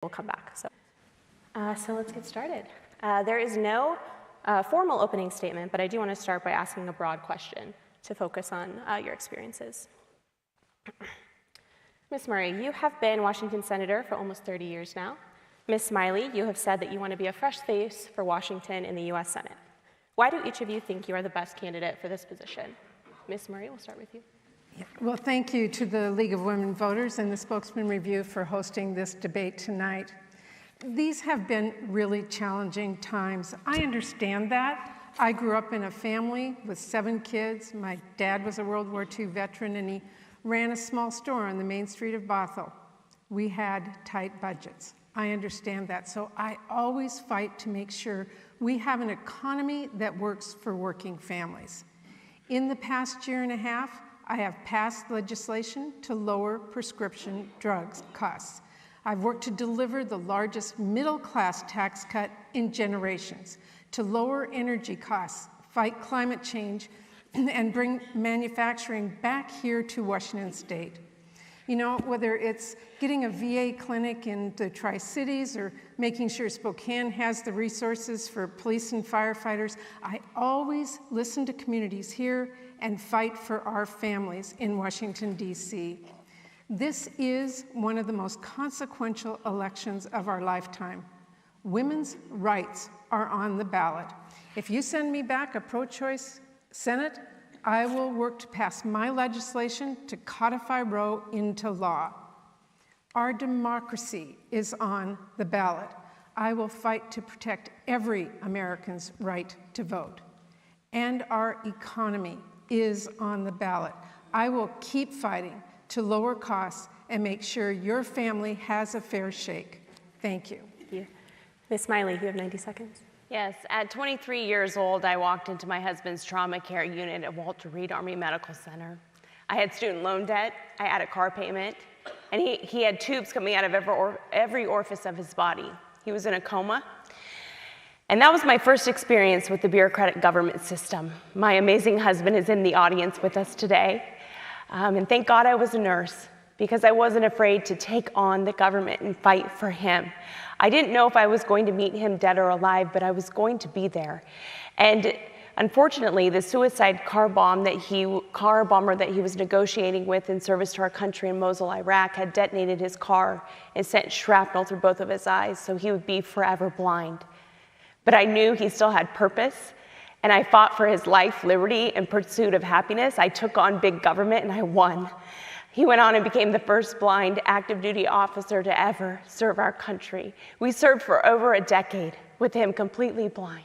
we'll come back. So let's get started. There is no formal opening statement, but I do want to start by asking a broad question to focus on your experiences. Ms. Murray, you have been Washington Senator for almost 30 years now. Ms. Smiley, you have said that you want to be a fresh face for Washington in the U.S. Senate. Why do each of you think you are the best candidate for this position? Ms. Murray, we'll start with you. Well, thank you to the League of Women Voters and the Spokesman Review for hosting this debate tonight. These have been really challenging times. I understand that. I grew up in a family with 7 kids. My dad was a World War II veteran, and he ran a small store on the main street of Bothell. We had tight budgets. I understand that. So I always fight to make sure we have an economy that works for working families. In the past year and a half, I have passed legislation to lower prescription drugs costs. I've worked to deliver the largest middle-class tax cut in generations, to lower energy costs, fight climate change, and bring manufacturing back here to Washington State. You know, whether it's getting a VA clinic in the Tri-Cities or making sure Spokane has the resources for police and firefighters, I always listen to communities here and fight for our families in Washington, D.C. This is one of the most consequential elections of our lifetime. Women's rights are on the ballot. If you send me back a pro-choice Senate, I will work to pass my legislation to codify Roe into law. Our democracy is on the ballot. I will fight to protect every American's right to vote. And our economy is on the ballot. I will keep fighting to lower costs and make sure your family has a fair shake. Thank you. Thank you. Ms. Smiley, you have 90 seconds. Yes, at 23 years old, I walked into my husband's trauma care unit at Walter Reed Army Medical Center. I had student loan debt, I had a car payment, and he had tubes coming out of every orifice of his body. He was in a coma. And that was my first experience with the bureaucratic government system. My amazing husband is in the audience with us today. And thank God I was a nurse, because I wasn't afraid to take on the government and fight for him. I didn't know if I was going to meet him dead or alive, but I was going to be there. And unfortunately, the suicide car bomber that he was negotiating with in service to our country in Mosul, Iraq, had detonated his car and sent shrapnel through both of his eyes, so he would be forever blind. But I knew he still had purpose, and I fought for his life, liberty, and pursuit of happiness. I took on big government, and I won. He went on and became the first blind active duty officer to ever serve our country. We served for over a decade with him completely blind.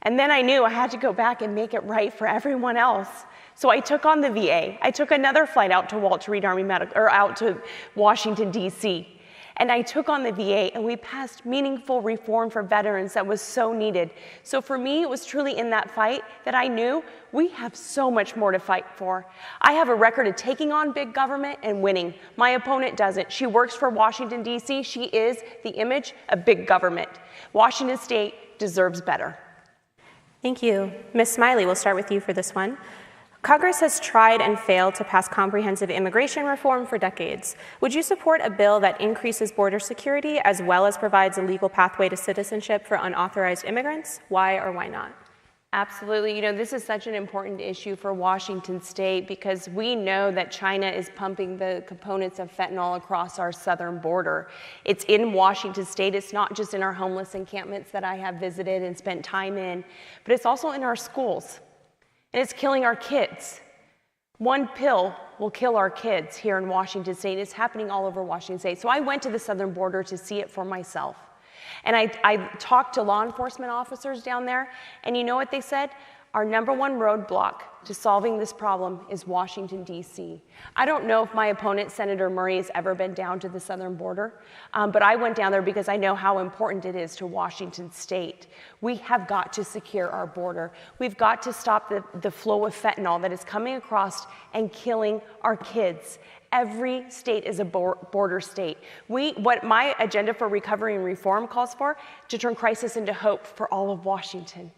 And then I knew I had to go back and make it right for everyone else. So I took on the VA. I took another flight out to Walter Reed Army out to Washington, D.C. And I took on the VA, and we passed meaningful reform for veterans that was so needed. So for me, it was truly in that fight that I knew we have so much more to fight for. I have a record of taking on big government and winning. My opponent doesn't. She works for Washington, D.C. She is the image of big government. Washington State deserves better. Thank you. Ms. Smiley, we'll start with you for this one. Congress has tried and failed to pass comprehensive immigration reform for decades. Would you support a bill that increases border security as well as provides a legal pathway to citizenship for unauthorized immigrants? Why or why not? Absolutely. You know, this is such an important issue for Washington State because we know that China is pumping the components of fentanyl across our southern border. It's in Washington State. It's not just in our homeless encampments that I have visited and spent time in, but it's also in our schools. And it's killing our kids. One pill will kill our kids here in Washington State. It's happening all over Washington State. So I went to the southern border to see it for myself. And I talked to law enforcement officers down there, and you know what they said? Our number one roadblock to solving this problem is Washington, D.C. I don't know if my opponent, Senator Murray, has ever been down to the southern border, but I went down there because I know how important it is to Washington State. We have got to secure our border. We've got to stop the flow of fentanyl that is coming across and killing our kids. Every state is a border state. What my agenda for recovery and reform calls for, to turn crisis into hope for all of Washington.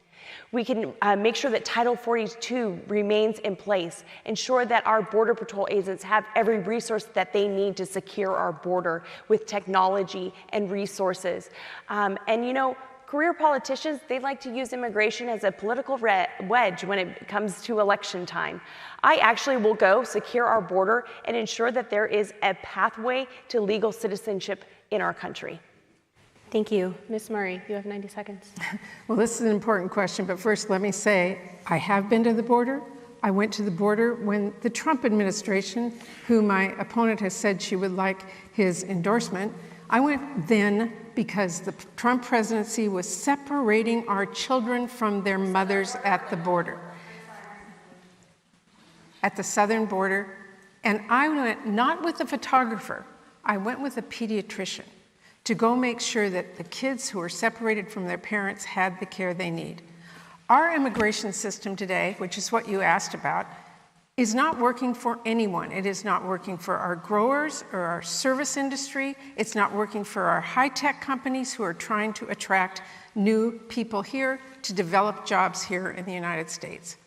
We can make sure that Title 42 remains in place, ensure that our Border Patrol agents have every resource that they need to secure our border with technology and resources. And you know, career politicians, they like to use immigration as a political wedge when it comes to election time. I actually will go secure our border and ensure that there is a pathway to legal citizenship in our country. Thank you. Ms. Murray, you have 90 seconds. Well, this is an important question, but first let me say, I have been to the border. I went to the border when the Trump administration, who my opponent has said she would like his endorsement, I went then because the Trump presidency was separating our children from their mothers at the border, at the southern border. And I went not with a photographer, I went with a pediatrician to go make sure that the kids who are separated from their parents had the care they need. Our immigration system today, which is what you asked about, is not working for anyone. It is not working for our growers or our service industry. It's not working for our high-tech companies who are trying to attract new people here to develop jobs here in the United States.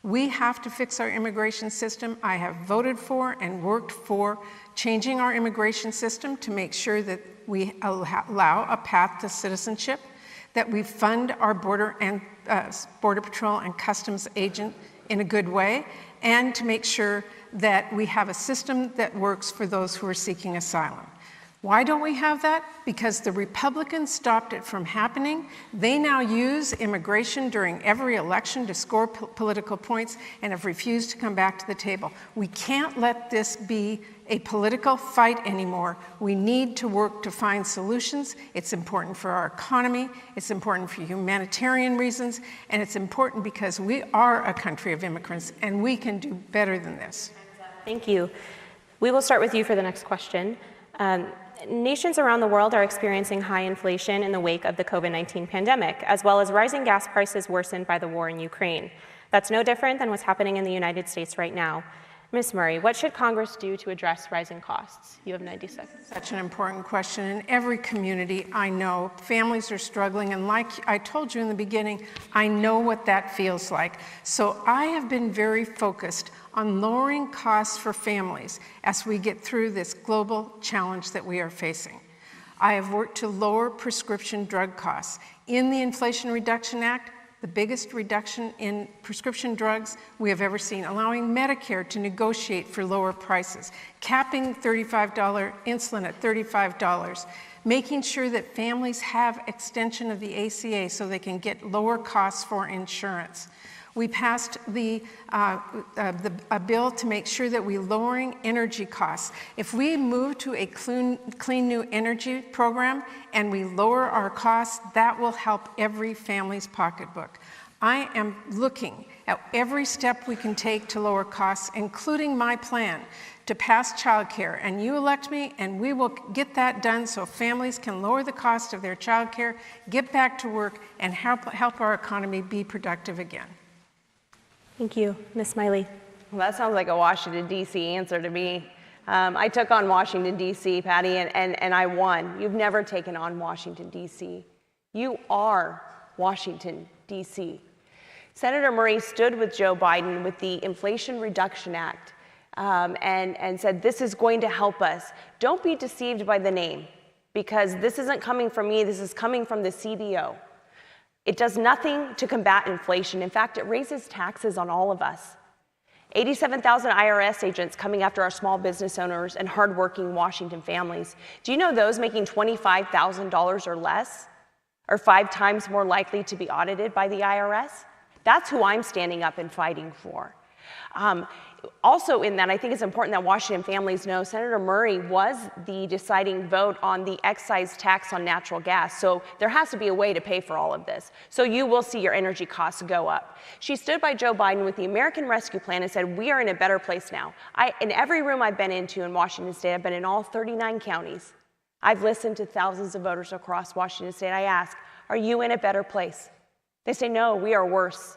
We have to fix our immigration system. I have voted for and worked for changing our immigration system to make sure that we allow a path to citizenship, that we fund our border patrol and customs agent in a good way, and to make sure that we have a system that works for those who are seeking asylum. Why don't we have that? Because the Republicans stopped it from happening. They now use immigration during every election to score political points and have refused to come back to the table. We can't let this be a political fight anymore. We need to work to find solutions. It's important for our economy, it's important for humanitarian reasons, and it's important because we are a country of immigrants and we can do better than this. Thank you. We will start with you for the next question. Nations around the world are experiencing high inflation in the wake of the COVID-19 pandemic, as well as rising gas prices worsened by the war in Ukraine. That's no different than what's happening in the United States right now. Ms. Murray, what should Congress do to address rising costs? You have 90 seconds. Such an important question. In every community, I know families are struggling, and like I told you in the beginning, I know what that feels like. So I have been very focused on lowering costs for families as we get through this global challenge that we are facing. I have worked to lower prescription drug costs. In the Inflation Reduction Act, the biggest reduction in prescription drugs we have ever seen, allowing Medicare to negotiate for lower prices, capping $35 insulin at $35, making sure that families have extension of the ACA so they can get lower costs for insurance. We passed a bill to make sure that we're lowering energy costs. If we move to a clean new energy program and we lower our costs, that will help every family's pocketbook. I am looking at every step we can take to lower costs, including my plan to pass childcare. And you elect me, and we will get that done so families can lower the cost of their childcare, get back to work, and help our economy be productive again. Thank you. Ms. Smiley. Well, that sounds like a Washington, D.C. answer to me. I took on Washington, D.C., Patty, and I won. You've never taken on Washington, D.C. You are Washington, D.C. Senator Murray stood with Joe Biden with the Inflation Reduction Act and said, this is going to help us. Don't be deceived by the name, because this isn't coming from me, this is coming from the CBO. It does nothing to combat inflation. In fact, it raises taxes on all of us. 87,000 IRS agents coming after our small business owners and hardworking Washington families. Do you know those making $25,000 or less are 5 times more likely to be audited by the IRS? That's who I'm standing up and fighting for. Also in that, I think it's important that Washington families know Senator Murray was the deciding vote on the excise tax on natural gas. So there has to be a way to pay for all of this. So you will see your energy costs go up. She stood by Joe Biden with the American Rescue Plan and said, we are in a better place now. In every room I've been into in Washington State, I've been in all 39 counties. I've listened to thousands of voters across Washington State. I ask, are you in a better place? They say, no, we are worse.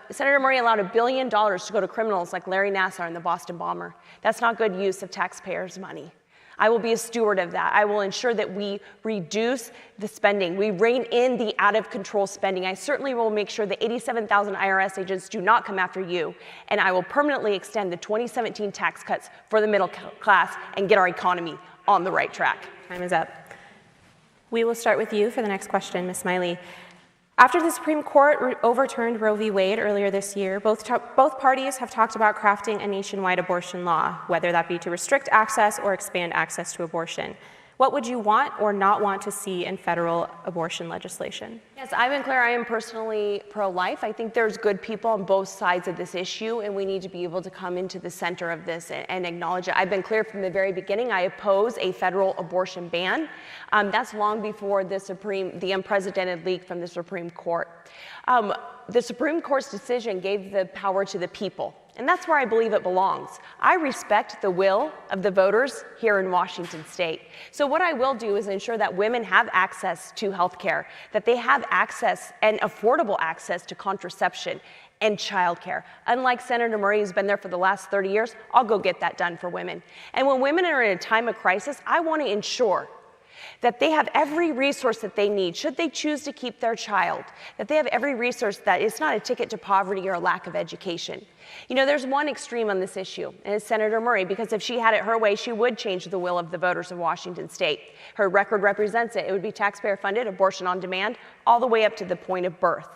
Senator Murray allowed $1 billion to go to criminals like Larry Nassar and the Boston bomber. That's not good use of taxpayers' money. I will be a steward of that. I will ensure that we reduce the spending. We rein in the out-of-control spending. I certainly will make sure that 87,000 IRS agents do not come after you. And I will permanently extend the 2017 tax cuts for the middle class and get our economy on the right track. Time is up. We will start with you for the next question, Ms. Smiley. After the Supreme Court overturned Roe v. Wade earlier this year, both parties have talked about crafting a nationwide abortion law, whether that be to restrict access or expand access to abortion. What would you want or not want to see in federal abortion legislation? Yes, I've been clear, I am personally pro-life. I think there's good people on both sides of this issue, and we need to be able to come into the center of this and acknowledge it. I've been clear from the very beginning, I oppose a federal abortion ban. That's long before the unprecedented leak from the Supreme Court. The Supreme Court's decision gave the power to the people, and that's where I believe it belongs. I respect the will of the voters here in Washington state. So what I will do is ensure that women have access to health care, that they have access and affordable access to contraception and childcare. Unlike Senator Murray, who's been there for the last 30 years, I'll go get that done for women. And when women are in a time of crisis, I want to ensure that they have every resource that they need, should they choose to keep their child, that they have every resource, that it's not a ticket to poverty or a lack of education. You know, there's one extreme on this issue, and it's Senator Murray, because if she had it her way, she would change the will of the voters of Washington state. Her record represents it. It would be taxpayer-funded, abortion on demand, all the way up to the point of birth.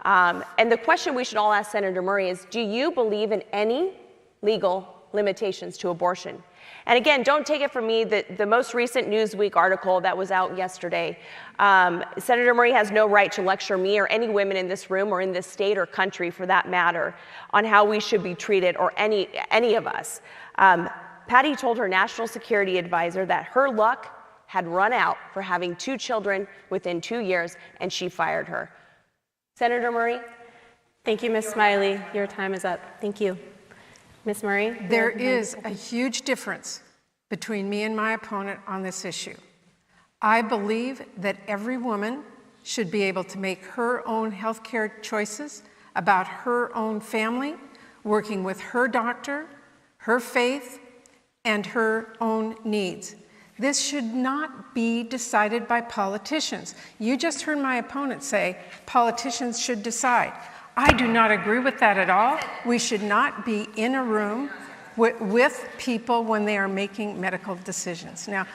And the question we should all ask Senator Murray is, do you believe in any legal limitations to abortion? And again, don't take it from me that the most recent Newsweek article that was out yesterday, Senator Murray has no right to lecture me or any women in this room or in this state or country for that matter on how we should be treated, or any of us. Patty told her national security advisor that her luck had run out for having 2 children within 2 years, and she fired her. Senator Murray? Thank you, Ms. Smiley. Your time is up. Thank you. Ms. Murray? There is a huge difference between me and my opponent on this issue. I believe that every woman should be able to make her own health care choices about her own family, working with her doctor, her faith, and her own needs. This should not be decided by politicians. You just heard my opponent say politicians should decide. I do not agree with that at all. We should not be in a room with people when they are making medical decisions. Now,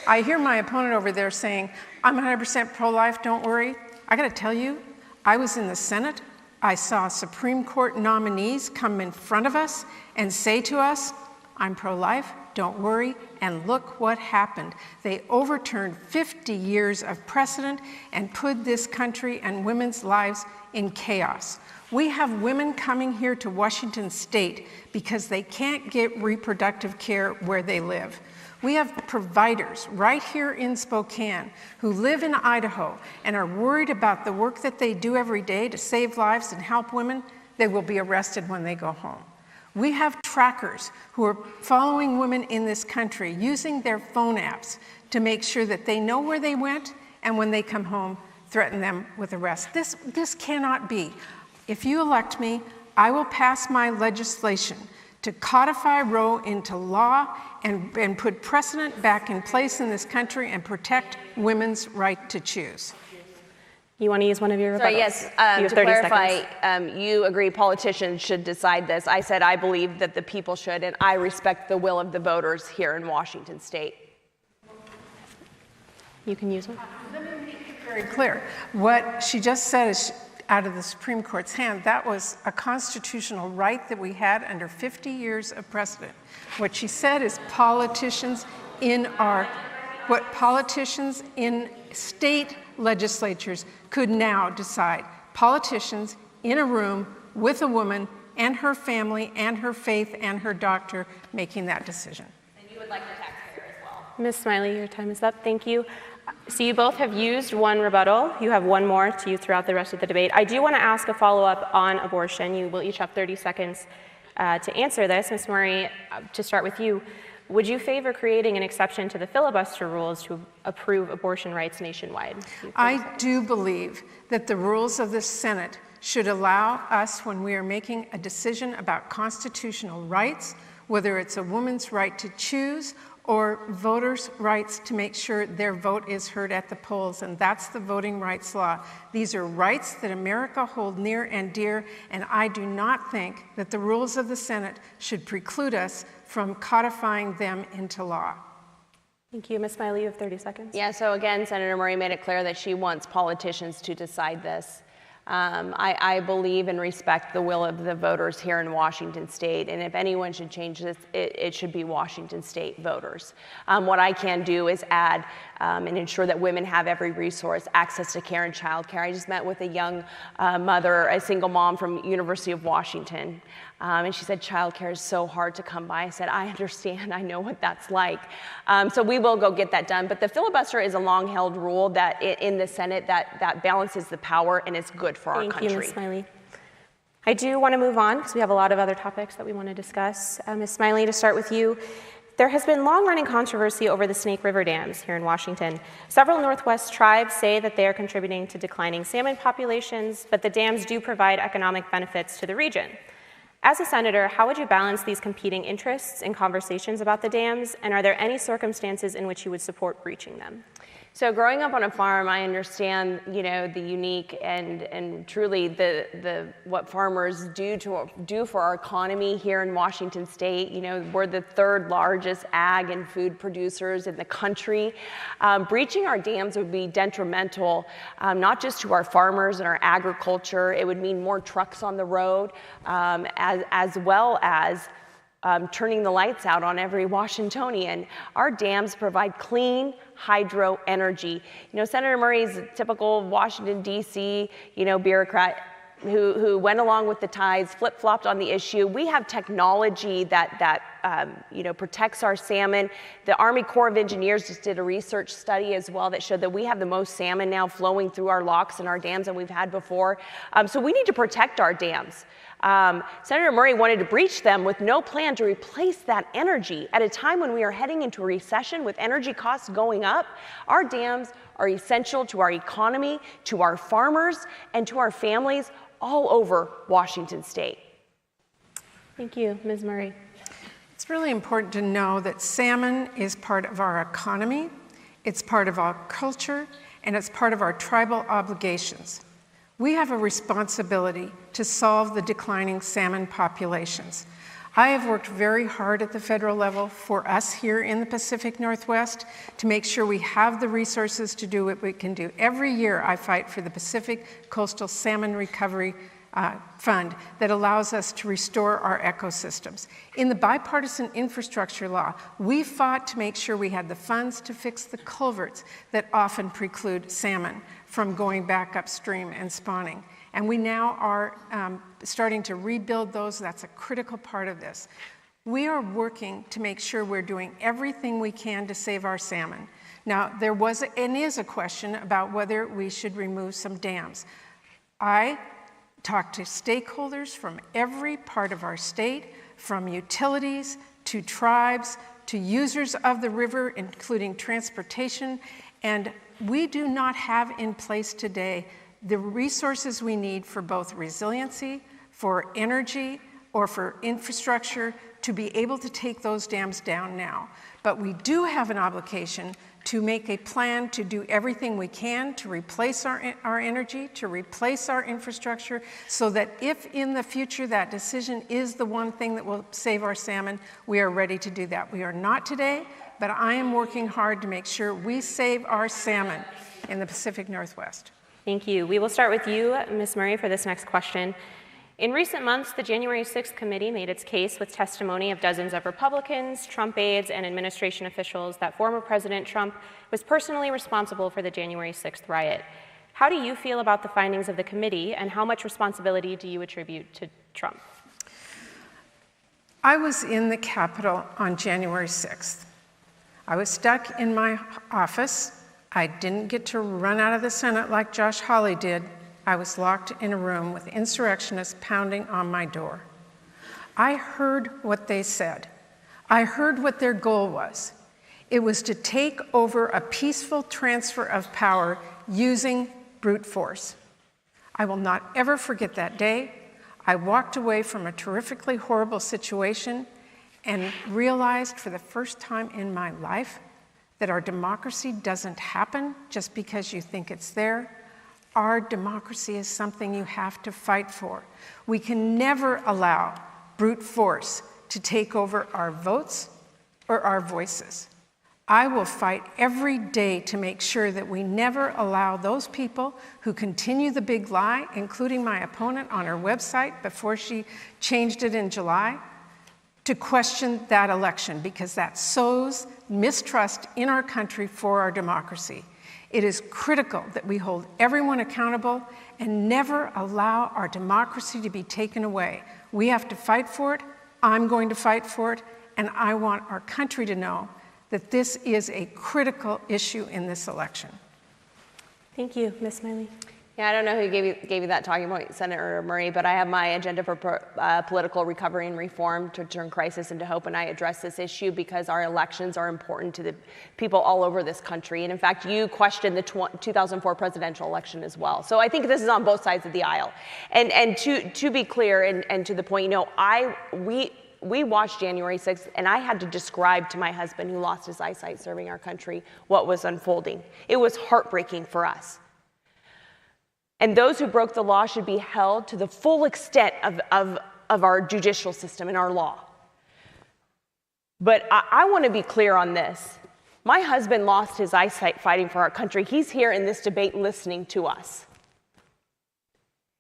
I hear my opponent over there saying, I'm 100% pro-life, don't worry. I gotta tell you, I was in the Senate. I saw Supreme Court nominees come in front of us and say to us, I'm pro-life, don't worry, and look what happened. They overturned 50 years of precedent and put this country and women's lives in chaos. We have women coming here to Washington state because they can't get reproductive care where they live. We have providers right here in Spokane who live in Idaho and are worried about the work that they do every day to save lives and help women. They will be arrested when they go home. We have trackers who are following women in this country using their phone apps to make sure that they know where they went, and when they come home, threaten them with arrest. This cannot be. If you elect me, I will pass my legislation to codify Roe into law and put precedent back in place in this country and protect women's right to choose. You want to use one of your rebuttals? Sorry, yes, to clarify, you agree politicians should decide this. I said I believe that the people should, and I respect the will of the voters here in Washington state. You can use one. Let me make it very clear. What she just said is out of the Supreme Court's hand. That was a constitutional right that we had under 50 years of precedent. What she said is politicians in state legislatures could now decide. Politicians in a room with a woman and her family and her faith and her doctor making that decision. And you would like the taxpayer as well. Ms. Smiley, your time is up. Thank you. So you both have used one rebuttal. You have one more to use throughout the rest of the debate. I do want to ask a follow-up on abortion. You will each have 30 seconds to answer this. Ms. Murray, to start with you, would you favor creating an exception to the filibuster rules to approve abortion rights nationwide? I do believe that the rules of the Senate should allow us, when we are making a decision about constitutional rights, whether it's a woman's right to choose or voters' rights to make sure their vote is heard at the polls, and that's the voting rights law. These are rights that America hold near and dear, and I do not think that the rules of the Senate should preclude us from codifying them into law. Thank you. Ms. Smiley, you have 30 seconds. Yeah, so again, Senator Murray made it clear that she wants politicians to decide this. I believe and respect the will of the voters here in Washington State, and if anyone should change this, it should be Washington State voters. What I can do is add and ensure that women have every resource, access to care and child care. I just met with a young mother, a single mom from University of Washington, and she said child care is so hard to come by. I said, I understand, I know what that's like. So we will go get that done, but the filibuster is a long-held rule that in the Senate that balances the power and is good for our country. Thank you, Ms. Smiley. I do want to move on because we have a lot of other topics that we want to discuss. Ms. Smiley, to start with you, there has been long-running controversy over the Snake River dams here in Washington. Several Northwest tribes say that they are contributing to declining salmon populations, but the dams do provide economic benefits to the region. As a senator, how would you balance these competing interests in conversations about the dams, and are there any circumstances in which you would support breaching them? So growing up on a farm, I understand, the unique and truly the what farmers do for our economy here in Washington State. We're the third largest ag and food producers in the country. Breaching our dams would be detrimental, not just to our farmers and our agriculture. It would mean more trucks on the road, as well as turning the lights out on every Washingtonian. Our dams provide clean hydro energy. Senator Murray is a typical Washington, D.C., bureaucrat who went along with the tides, flip-flopped on the issue. We have technology that protects our salmon. The Army Corps of Engineers just did a research study as well that showed that we have the most salmon now flowing through our locks and our dams than we've had before. So we need to protect our dams. Senator Murray wanted to breach them with no plan to replace that energy at a time when we are heading into a recession with energy costs going up. Our dams are essential to our economy, to our farmers, and to our families all over Washington State. Thank you. Ms. Murray. It's really important to know that salmon is part of our economy, it's part of our culture, and it's part of our tribal obligations. We have a responsibility to solve the declining salmon populations. I have worked very hard at the federal level for us here in the Pacific Northwest to make sure we have the resources to do what we can do. Every year I fight for the Pacific Coastal Salmon Recovery Fund that allows us to restore our ecosystems. In the bipartisan infrastructure law, we fought to make sure we had the funds to fix the culverts that often preclude salmon from going back upstream and spawning. And we now are starting to rebuild those. That's a critical part of this. We are working to make sure we're doing everything we can to save our salmon. Now, there was and is a question about whether we should remove some dams. I talked to stakeholders from every part of our state, from utilities to tribes to users of the river, including transportation, and we do not have in place today the resources we need for both resiliency, for energy, or for infrastructure to be able to take those dams down now. But we do have an obligation to make a plan to do everything we can to replace our energy, to replace our infrastructure, so that if in the future that decision is the one thing that will save our salmon, we are ready to do that. We are not today, but I am working hard to make sure we save our salmon in the Pacific Northwest. Thank you. We will start with you, Ms. Murray, for this next question. In recent months, the January 6th committee made its case with testimony of dozens of Republicans, Trump aides, and administration officials that former President Trump was personally responsible for the January 6th riot. How do you feel about the findings of the committee, and how much responsibility do you attribute to Trump? I was in the Capitol on January 6th. I was stuck in my office. I didn't get to run out of the Senate like Josh Hawley did. I was locked in a room with insurrectionists pounding on my door. I heard what they said. I heard what their goal was. It was to take over a peaceful transfer of power using brute force. I will not ever forget that day. I walked away from a terrifically horrible situation, and realized for the first time in my life that our democracy doesn't happen just because you think it's there. Our democracy is something you have to fight for. We can never allow brute force to take over our votes or our voices. I will fight every day to make sure that we never allow those people who continue the big lie, including my opponent on her website before she changed it in July, to question that election, because that sows mistrust in our country for our democracy. It is critical that we hold everyone accountable and never allow our democracy to be taken away. We have to fight for it. I'm going to fight for it. And I want our country to know that this is a critical issue in this election. Thank you. Ms. Smiley. Yeah, I don't know who gave you that talking point, Senator Murray, but I have my agenda for political recovery and reform to turn crisis into hope, and I address this issue because our elections are important to the people all over this country. And in fact, you questioned the 2004 presidential election as well. So I think this is on both sides of the aisle. And to be clear and to the point, you know, we watched January 6th, and I had to describe to my husband, who lost his eyesight serving our country, what was unfolding. It was heartbreaking for us. And those who broke the law should be held to the full extent of our judicial system and our law. But I want to be clear on this. My husband lost his eyesight fighting for our country. He's here in this debate listening to us.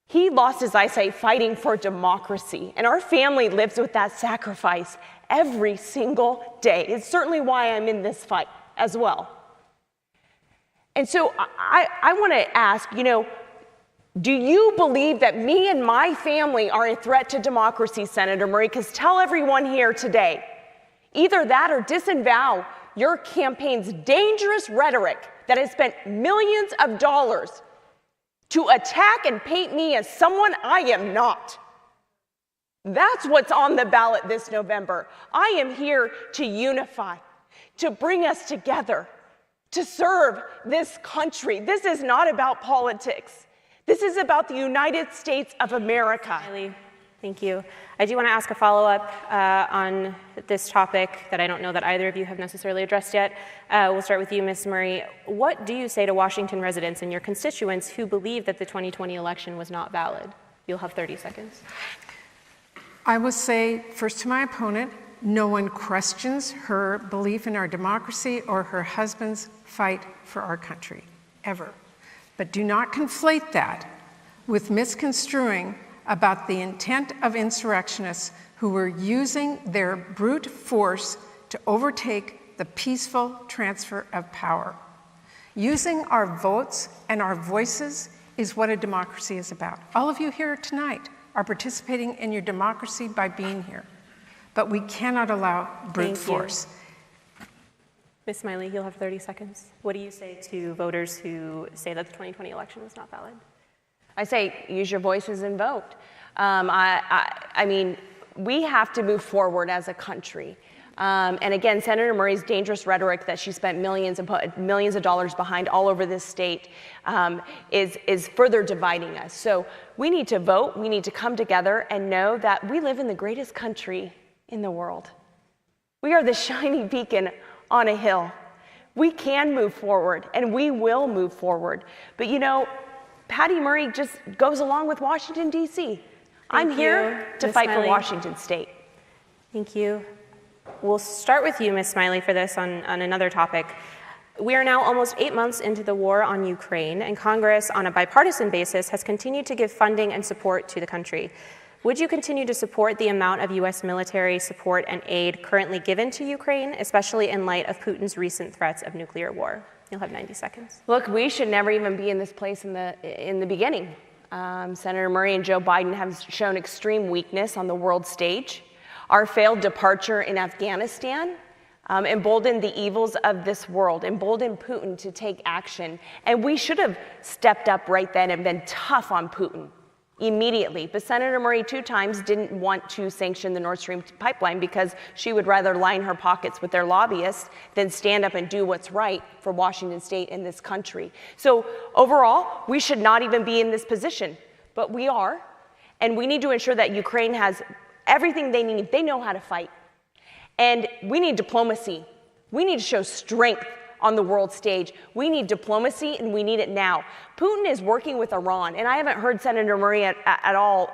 He lost his eyesight fighting for democracy, and our family lives with that sacrifice every single day. It's certainly why I'm in this fight as well. And so I want to ask, you know, do you believe that me and my family are a threat to democracy, Senator Murray? Because tell everyone here today, either that or disavow your campaign's dangerous rhetoric that has spent millions of dollars to attack and paint me as someone I am not. That's what's on the ballot this November. I am here to unify, to bring us together, to serve this country. This is not about politics. This is about the United States of America. Smiley, thank you. I do want to ask a follow-up on this topic that I don't know that either of you have necessarily addressed yet. We'll start with you, Ms. Murray. What do you say to Washington residents and your constituents who believe that the 2020 election was not valid? You'll have 30 seconds. I will say, first to my opponent, no one questions her belief in our democracy or her husband's fight for our country, ever. But do not conflate that with misconstruing about the intent of insurrectionists who were using their brute force to overtake the peaceful transfer of power. Using our votes and our voices is what a democracy is about. All of you here tonight are participating in your democracy by being here. But we cannot allow brute force. Ms. Smiley, you'll have 30 seconds. What do you say to voters who say that the 2020 election was not valid? I say use your voices and vote. I mean, we have to move forward as a country. And again, Senator Murray's dangerous rhetoric that she spent millions of dollars behind all over this state is further dividing us. So we need to vote. We need to come together and know that we live in the greatest country in the world. We are the shining beacon on a hill. We can move forward, and we will move forward. But you know, Patty Murray just goes along with Washington, D.C. I'm here to fight for Washington State. Thank you. We'll start with you, Ms. Smiley, for this on another topic. We are now almost 8 months into the war on Ukraine, and Congress, on a bipartisan basis, has continued to give funding and support to the country. Would you continue to support the amount of U.S. military support and aid currently given to Ukraine, especially in light of Putin's recent threats of nuclear war? You'll have 90 seconds. Look, we should never even be in this place in the beginning. Senator Murray and Joe Biden have shown extreme weakness on the world stage. Our failed departure in Afghanistan emboldened the evils of this world, emboldened Putin to take action. And we should have stepped up right then and been tough on Putin immediately. But Senator Murray 2 times didn't want to sanction the Nord Stream pipeline because she would rather line her pockets with their lobbyists than stand up and do what's right for Washington State and this country. So overall, we should not even be in this position, but we are. And we need to ensure that Ukraine has everything they need. They know how to fight. And we need diplomacy. We need to show strength on the world stage. We need diplomacy, and we need it now. Putin is working with Iran, and I haven't heard Senator Murray at all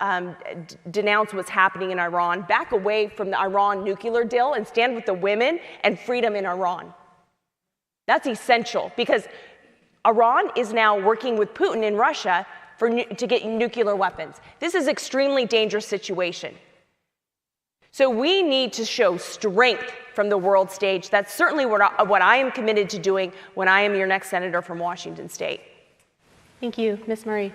denounce what's happening in Iran. Back away from the Iran nuclear deal and stand with the women and freedom in Iran. That's essential, because Iran is now working with Putin in Russia to get nuclear weapons. This is an extremely dangerous situation. So we need to show strength from the world stage. That's certainly what I am committed to doing when I am your next senator from Washington State. Thank you. Ms. Murray.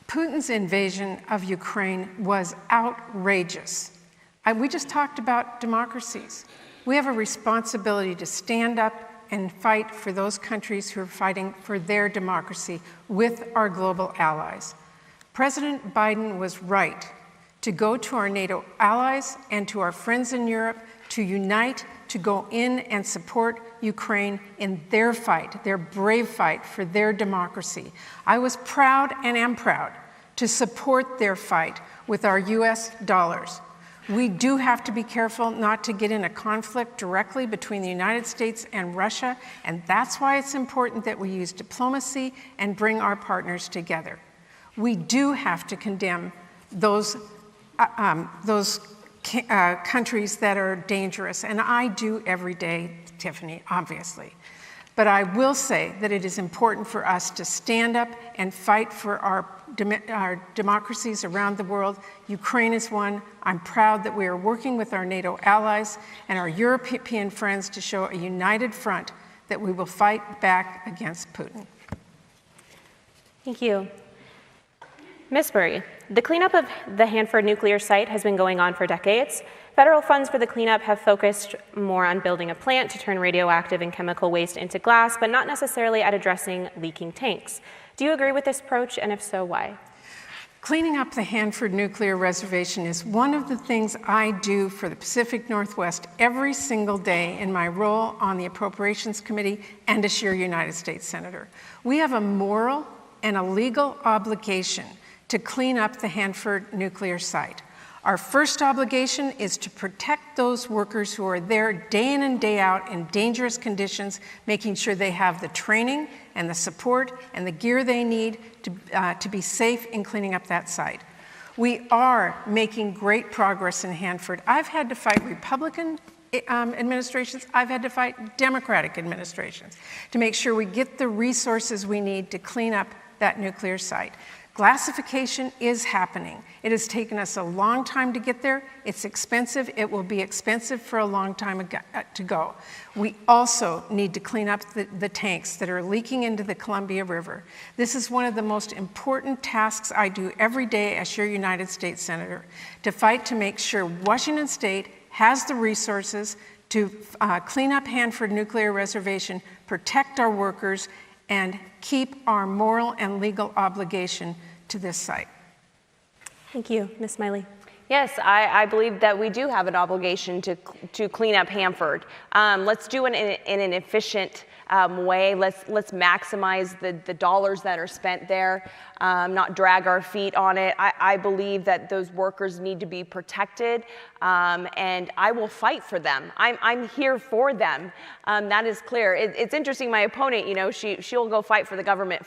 Putin's invasion of Ukraine was outrageous. We just talked about democracies. We have a responsibility to stand up and fight for those countries who are fighting for their democracy with our global allies. President Biden was right to go to our NATO allies and to our friends in Europe to unite, to go in and support Ukraine in their fight, their brave fight for their democracy. I was proud and am proud to support their fight with our US dollars. We do have to be careful not to get in a conflict directly between the United States and Russia, and that's why it's important that we use diplomacy and bring our partners together. We do have to condemn those countries that are dangerous, and I do every day, Tiffany, obviously. But I will say that it is important for us to stand up and fight for our democracies around the world. Ukraine is one. I'm proud that we are working with our NATO allies and our European friends to show a united front that we will fight back against Putin. Thank you. Ms. Murray, the cleanup of the Hanford nuclear site has been going on for decades. Federal funds for the cleanup have focused more on building a plant to turn radioactive and chemical waste into glass, but not necessarily at addressing leaking tanks. Do you agree with this approach, and if so, why? Cleaning up the Hanford Nuclear Reservation is one of the things I do for the Pacific Northwest every single day in my role on the Appropriations Committee and as your United States Senator. We have a moral and a legal obligation to clean up the Hanford nuclear site. Our first obligation is to protect those workers who are there day in and day out in dangerous conditions, making sure they have the training and the support and the gear they need to be safe in cleaning up that site. We are making great progress in Hanford. I've had to fight Republican administrations. I've had to fight Democratic administrations to make sure we get the resources we need to clean up that nuclear site. Glassification is happening. It has taken us a long time to get there. It's expensive. It will be expensive for a long time to go. We also need to clean up the tanks that are leaking into the Columbia River. This is one of the most important tasks I do every day as your United States Senator, to fight to make sure Washington State has the resources to clean up Hanford Nuclear Reservation, protect our workers, and keep our moral and legal obligation to this site. Thank you. Ms. Smiley. Yes, I believe that we do have an obligation to clean up Hanford. Let's do it in an efficient way. Let's maximize the dollars that are spent there, not drag our feet on it. I believe that those workers need to be protected, and I will fight for them. I'm here for them. That is clear. It's interesting. My opponent, she'll go fight for the government.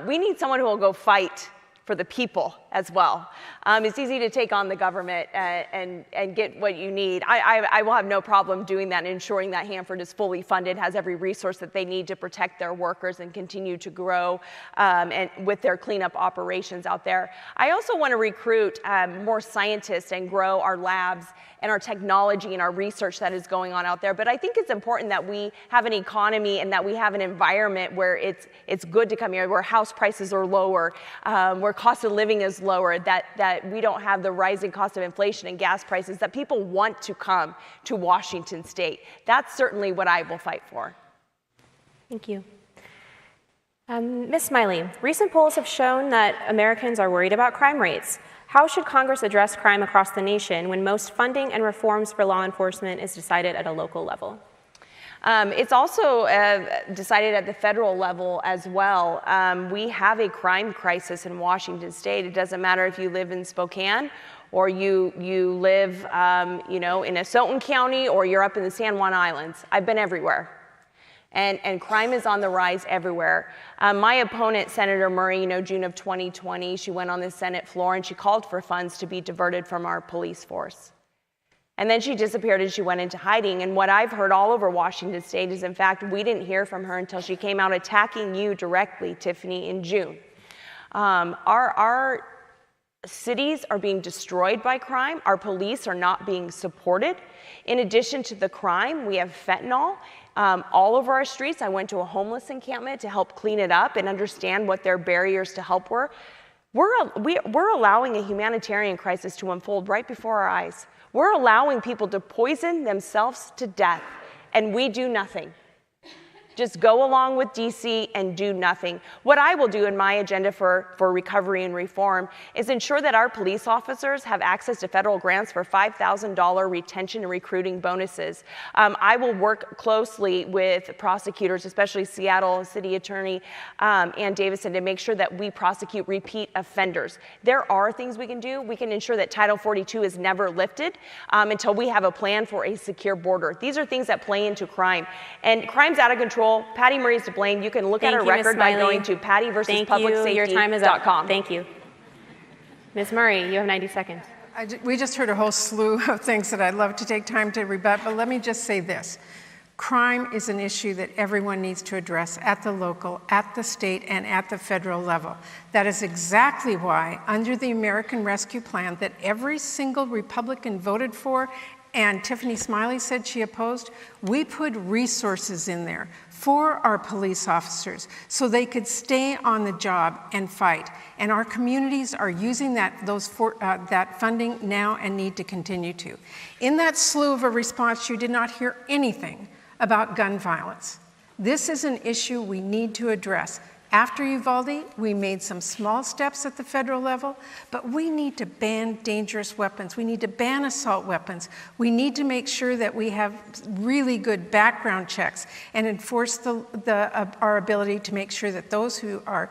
We need someone who will go fight for the people as well. It's easy to take on the government and get what you need. I will have no problem doing that and ensuring that Hanford is fully funded, has every resource that they need to protect their workers and continue to grow and with their cleanup operations out there. I also want to recruit more scientists and grow our labs and our technology and our research that is going on out there. But I think it's important that we have an economy and that we have an environment where it's good to come here, where house prices are lower, where cost of living is lower, that we don't have the rising cost of inflation and gas prices, that people want to come to Washington State. That's certainly what I will fight for. Thank you. Ms. Smiley, recent polls have shown that Americans are worried about crime rates. How should Congress address crime across the nation when most funding and reforms for law enforcement is decided at a local level? It's also decided at the federal level as well. We have a crime crisis in Washington State. It doesn't matter if you live in Spokane or you live, you know, in Asotin County, or you're up in the San Juan Islands. I've been everywhere. And crime is on the rise everywhere. My opponent, Senator Murray, you know, June of 2020, she went on the Senate floor and she called for funds to be diverted from our police force. And then she disappeared and she went into hiding. And what I've heard all over Washington State is, in fact, we didn't hear from her until she came out attacking you directly, Tiffany, in June. Our cities are being destroyed by crime. Our police are not being supported. In addition to the crime, we have fentanyl all over our streets. I went to a homeless encampment to help clean it up and understand what their barriers to help were. We're allowing a humanitarian crisis to unfold right before our eyes. We're allowing people to poison themselves to death, and we do nothing. Just go along with DC and do nothing. What I will do in my agenda for recovery and reform is ensure that our police officers have access to federal grants for $5,000 retention and recruiting bonuses. I will work closely with prosecutors, especially Seattle City Attorney Ann Davison, to make sure that we prosecute repeat offenders. There are things we can do. We can ensure that Title 42 is never lifted until we have a plan for a secure border. These are things that play into crime. And crime's out of control. Patty Murray's to blame. You can look at her record by going to pattyversuspublicsafety.com. Your time is up. Thank you. Ms. Murray, you have 90 seconds. We just heard a whole slew of things that I'd love to take time to rebut, but let me just say this. Crime is an issue that everyone needs to address at the local, at the state, and at the federal level. That is exactly why, under the American Rescue Plan that every single Republican voted for and Tiffany Smiley said she opposed, we put resources in there for our police officers so they could stay on the job and fight. And our communities are using that funding now and need to continue to. In that slew of a response, you did not hear anything about gun violence. This is an issue we need to address. After Uvalde, we made some small steps at the federal level, but we need to ban dangerous weapons. We need to ban assault weapons. We need to make sure that we have really good background checks and enforce our ability to make sure that those who are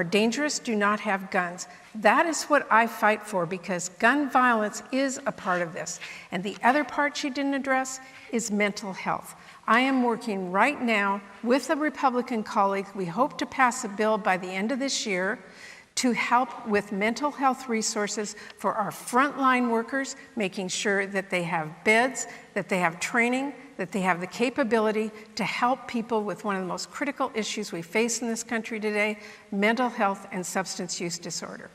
dangerous do not have guns. That is what I fight for, because gun violence is a part of this. And the other part she didn't address is mental health. I am working right now with a Republican colleague. We hope to pass a bill by the end of this year to help with mental health resources for our frontline workers, making sure that they have beds, that they have training, that they have the capability to help people with one of the most critical issues we face in this country today, mental health and substance use disorder.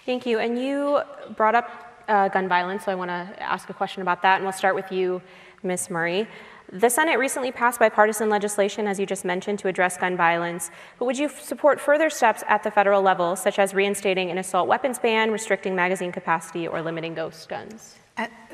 Thank you. And you brought up gun violence, so I want to ask a question about that, and we'll start with you, Ms. Murray. The Senate recently passed bipartisan legislation, as you just mentioned, to address gun violence. But would you support further steps at the federal level, such as reinstating an assault weapons ban, restricting magazine capacity, or limiting ghost guns?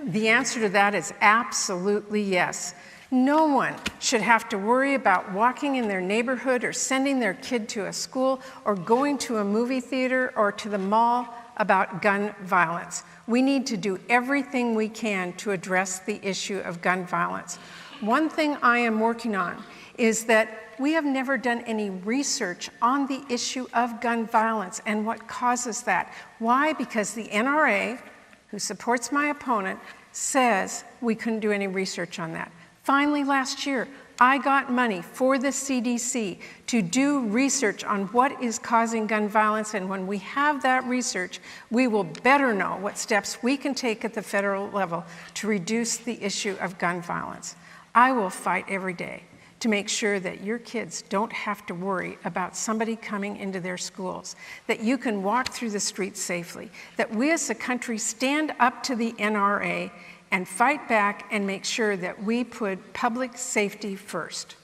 The answer to that is absolutely yes. No one should have to worry about walking in their neighborhood or sending their kid to a school or going to a movie theater or to the mall about gun violence. We need to do everything we can to address the issue of gun violence. One thing I am working on is that we have never done any research on the issue of gun violence and what causes that. Why? Because the NRA, who supports my opponent, says we couldn't do any research on that. Finally, last year, I got money for the CDC to do research on what is causing gun violence, and when we have that research, we will better know what steps we can take at the federal level to reduce the issue of gun violence. I will fight every day to make sure that your kids don't have to worry about somebody coming into their schools, that you can walk through the streets safely, that we as a country stand up to the NRA and fight back and make sure that we put public safety first.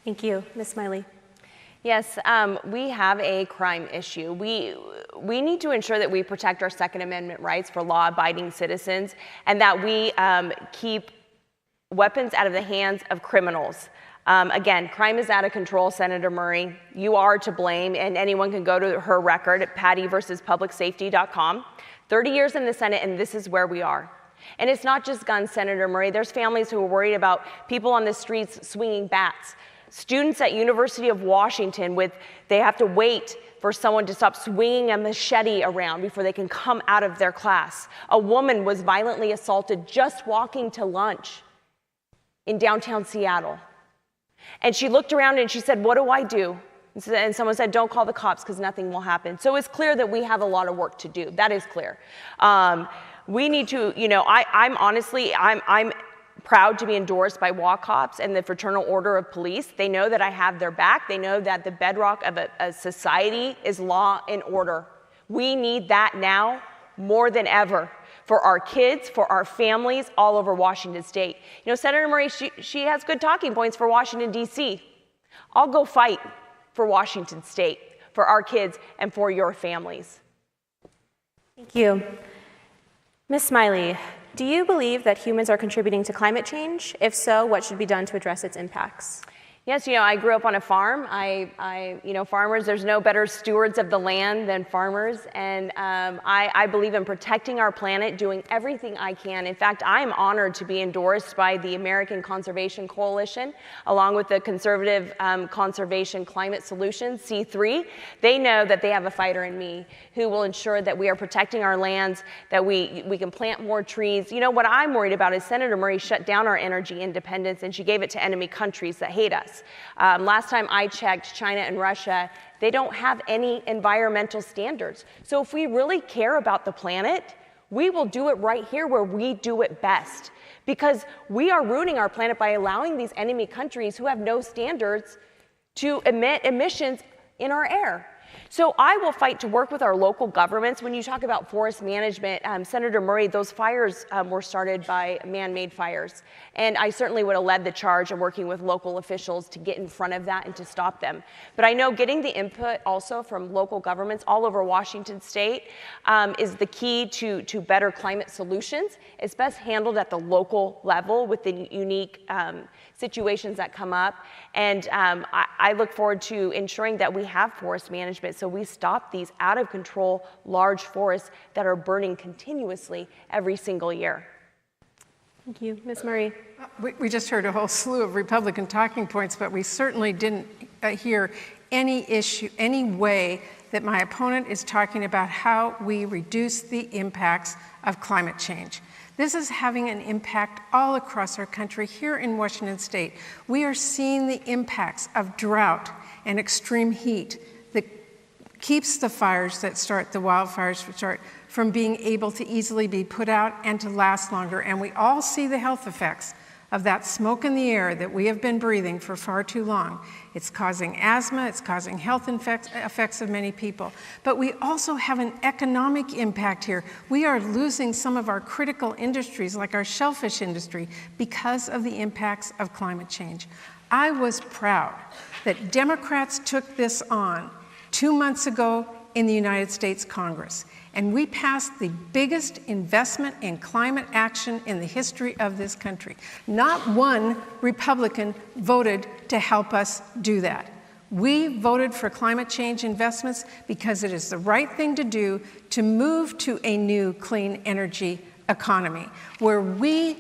Thank you. Ms. Smiley. Yes, we have a crime issue. We need to ensure that we protect our Second Amendment rights for law-abiding citizens, and that we keep weapons out of the hands of criminals. Again, crime is out of control, Senator Murray. You are to blame, and anyone can go to her record at pattyversuspublicsafety.com. 30 years in the Senate, and this is where we are. And it's not just guns, Senator Murray. There's families who are worried about people on the streets swinging bats. Students at University of Washington, they have to wait for someone to stop swinging a machete around before they can come out of their class. A woman was violently assaulted just walking to lunch in downtown Seattle. And she looked around and she said, "What do I do?" And someone said, "Don't call the cops because nothing will happen." So it's clear that we have a lot of work to do. That is clear. We need to, I'm proud to be endorsed by WAC Cops and the Fraternal Order of Police. They know that I have their back. They know that the bedrock of a society is law and order. We need that now more than ever for our kids, for our families all over Washington State. Senator Murray, she has good talking points for Washington, D.C. I'll go fight for Washington State, for our kids, and for your families. Thank you. Ms. Smiley, do you believe that humans are contributing to climate change? If so, what should be done to address its impacts? Yes, I grew up on a farm. Farmers, there's no better stewards of the land than farmers. And I believe in protecting our planet, doing everything I can. In fact, I'm honored to be endorsed by the American Conservation Coalition, along with the Conservative Conservation Climate Solutions, C3. They know that they have a fighter in me who will ensure that we are protecting our lands, that we can plant more trees. What I'm worried about is Senator Murray shut down our energy independence and she gave it to enemy countries that hate us. Last time I checked, China and Russia, they don't have any environmental standards. So if we really care about the planet, we will do it right here where we do it best. Because we are ruining our planet by allowing these enemy countries who have no standards to emit emissions in our air. So I will fight to work with our local governments. When you talk about forest management, Senator Murray, those fires were started by man-made fires. And I certainly would have led the charge of working with local officials to get in front of that and to stop them. But I know getting the input also from local governments all over Washington State is the key to better climate solutions. It's best handled at the local level with the unique situations that come up. And I look forward to ensuring that we have forest management so we stop these out of control large forests that are burning continuously every single year. Thank you. Ms. Murray. We just heard a whole slew of Republican talking points, but we certainly didn't hear any way that my opponent is talking about how we reduce the impacts of climate change. This is having an impact all across our country. Here in Washington State, we are seeing the impacts of drought and extreme heat that keeps the fires that start, the wildfires that start, from being able to easily be put out and to last longer. And we all see the health effects of that smoke in the air that we have been breathing for far too long. It's causing asthma, it's causing health effects of many people. But we also have an economic impact here. We are losing some of our critical industries, like our shellfish industry, because of the impacts of climate change. I was proud that Democrats took this on 2 months ago in the United States Congress. And we passed the biggest investment in climate action in the history of this country. Not one Republican voted to help us do that. We voted for climate change investments because it is the right thing to do to move to a new clean energy economy, where we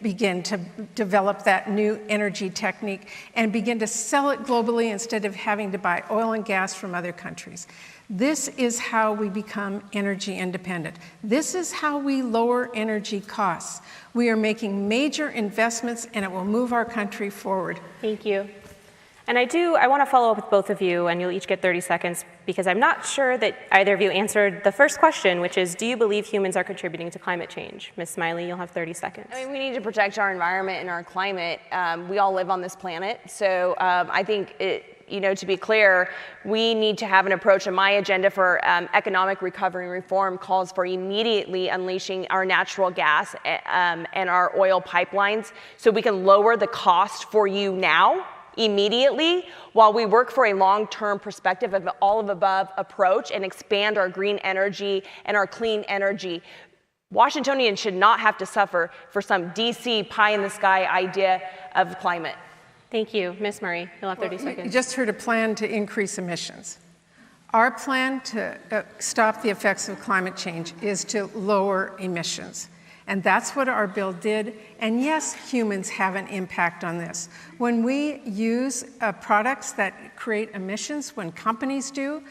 begin to develop that new energy technique and begin to sell it globally instead of having to buy oil and gas from other countries. This is how we become energy independent. This is how we lower energy costs. We are making major investments, and it will move our country forward. Thank you. And I want to follow up with both of you, and you'll each get 30 seconds, because I'm not sure that either of you answered the first question, which is, do you believe humans are contributing to climate change? Ms. Smiley, you'll have 30 seconds. I mean, we need to protect our environment and our climate. We all live on this planet, so I think to be clear, we need to have an approach, and my agenda for economic recovery and reform calls for immediately unleashing our natural gas and our oil pipelines so we can lower the cost for you now, immediately, while we work for a long-term perspective of an all-of-above approach and expand our green energy and our clean energy. Washingtonians should not have to suffer for some DC pie-in-the-sky idea of climate. Thank you. Ms. Murray, you'll have 30 seconds. You just heard a plan to increase emissions. Our plan to stop the effects of climate change is to lower emissions. And that's what our bill did. And yes, humans have an impact on this. When we use products that create emissions, when companies do,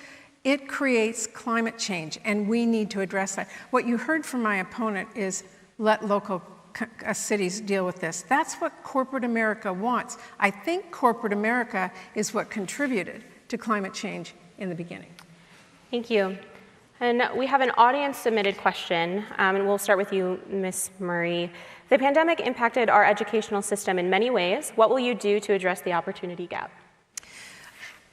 it creates climate change, and we need to address that. What you heard from my opponent is let local cities deal with this. That's what corporate America wants. I think corporate America is what contributed to climate change in the beginning. Thank you. And we have an audience-submitted question, and we'll start with you, Ms. Murray. The pandemic impacted our educational system in many ways. What will you do to address the opportunity gap?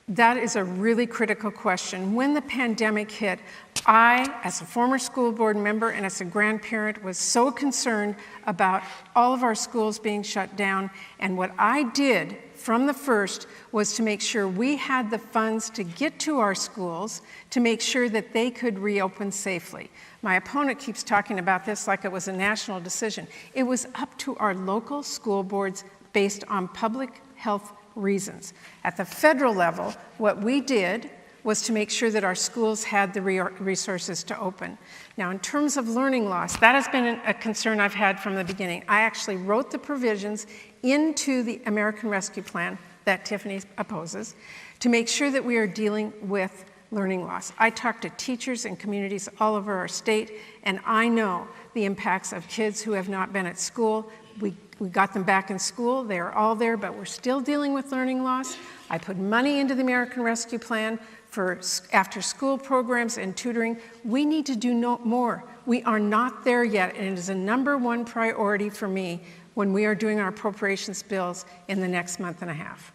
That is a really critical question. When the pandemic hit, I, as a former school board member and as a grandparent, was so concerned about all of our schools being shut down. And what I did from the first was to make sure we had the funds to get to our schools to make sure that they could reopen safely. My opponent keeps talking about this like it was a national decision. It was up to our local school boards based on public health reasons. At the federal level, what we did was to make sure that our schools had the resources to open. Now, in terms of learning loss, that has been a concern I've had from the beginning. I actually wrote the provisions into the American Rescue Plan that Tiffany opposes to make sure that we are dealing with learning loss. I talked to teachers and communities all over our state, and I know the impacts of kids who have not been at school. We got them back in school. They are all there, but we're still dealing with learning loss. I put money into the American Rescue Plan for after-school programs and tutoring. We need to do more. We are not there yet, and it is a #1 priority for me when we are doing our appropriations bills in the next month and a half.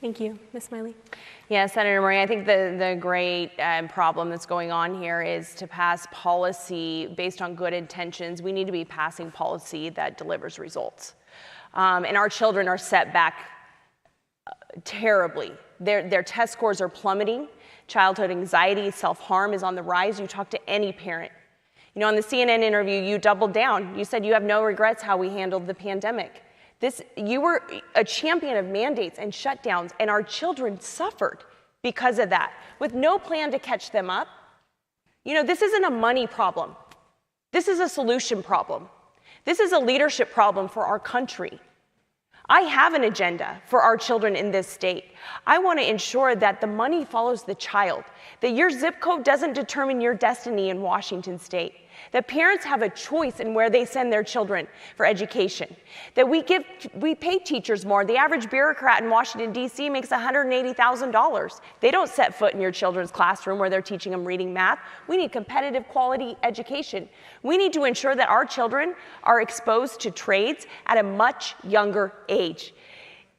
Thank you. Ms. Smiley? Yeah, Senator Murray, I think the great problem that's going on here is to pass policy based on good intentions. We need to be passing policy that delivers results. And our children are set back terribly. Their test scores are plummeting. Childhood anxiety, self-harm is on the rise. You talk to any parent. You know, on the CNN interview, you doubled down. You said you have no regrets how we handled the pandemic. You were a champion of mandates and shutdowns, and our children suffered because of that, with no plan to catch them up. You know, this isn't a money problem. This is a solution problem. This is a leadership problem for our country. I have an agenda for our children in this state. I want to ensure that the money follows the child, that your zip code doesn't determine your destiny in Washington state, that parents have a choice in where they send their children for education, that we pay teachers more. The average bureaucrat in Washington, D.C. makes $180,000. They don't set foot in your children's classroom where they're teaching them reading, math. We need competitive quality education. We need to ensure that our children are exposed to trades at a much younger age.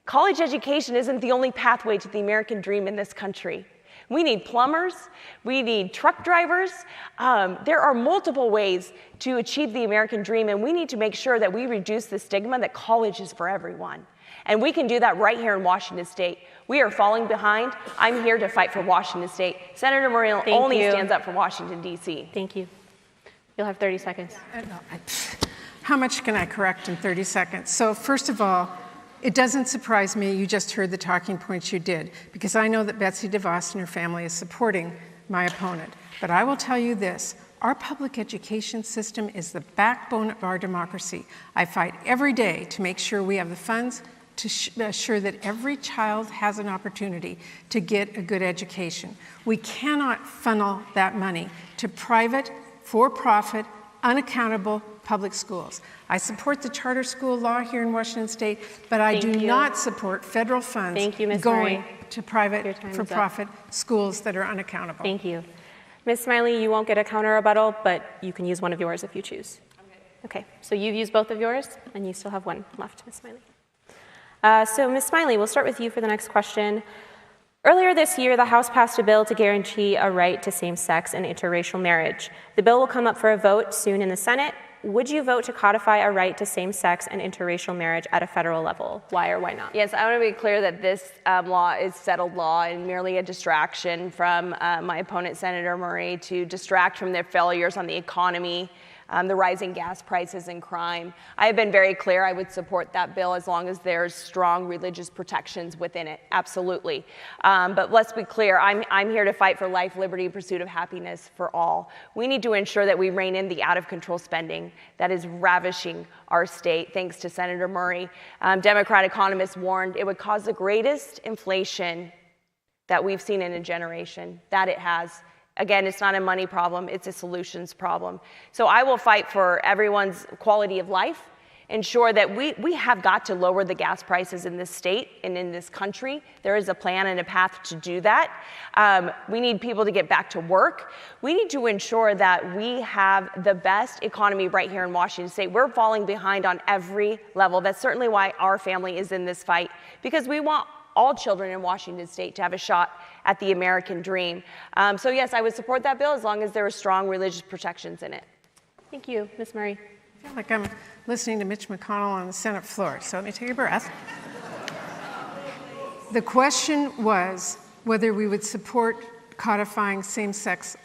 College education isn't the only pathway to the American dream in this country. We need plumbers, we need truck drivers. There are multiple ways to achieve the American dream, and we need to make sure that we reduce the stigma that college is for everyone. And we can do that right here in Washington state. We are falling behind. I'm here to fight for Washington state. Senator Murray only stands up for Washington, D.C. Thank you. You'll have 30 seconds. How much can I correct in 30 seconds? So first of all, it doesn't surprise me you just heard the talking points you did, because I know that Betsy DeVos and her family is supporting my opponent. But I will tell you this, our public education system is the backbone of our democracy. I fight every day to make sure we have the funds to assure that every child has an opportunity to get a good education. We cannot funnel that money to private, for-profit, unaccountable public schools. I support the charter school law here in Washington state, but I do not support federal funds going to private for-profit schools that are unaccountable. Thank you. Ms. Smiley, you won't get a counter rebuttal, but you can use one of yours if you choose. Okay, so you've used both of yours, and you still have one left, Ms. Smiley. So Ms. Smiley, we'll start with you for the next question. Earlier this year, the House passed a bill to guarantee a right to same-sex and interracial marriage. The bill will come up for a vote soon in the Senate. Would you vote to codify a right to same-sex and interracial marriage at a federal level? Why or why not? Yes, I want to be clear that this law is settled law and merely a distraction from my opponent, Senator Murray, to distract from their failures on the economy, the rising gas prices and crime. I have been very clear I would support that bill as long as there's strong religious protections within it, absolutely. But let's be clear, I'm here to fight for life, liberty, and pursuit of happiness for all. We need to ensure that we rein in the out-of-control spending that is ravishing our state, thanks to Senator Murray. Democrat economists warned it would cause the greatest inflation that we've seen in a generation, that it has. Again, it's not a money problem, it's a solutions problem. So I will fight for everyone's quality of life, ensure that we have got to lower the gas prices in this state and in this country. There is a plan and a path to do that. We need people to get back to work. We need to ensure that we have the best economy right here in Washington State. We're falling behind on every level. That's certainly why our family is in this fight, because we want all children in Washington State to have a shot at the American dream. So yes, I would support that bill as long as there are strong religious protections in it. Thank you, Ms. Murray. I feel like I'm listening to Mitch McConnell on the Senate floor, so let me take a breath. The question was whether we would support codifying same-sex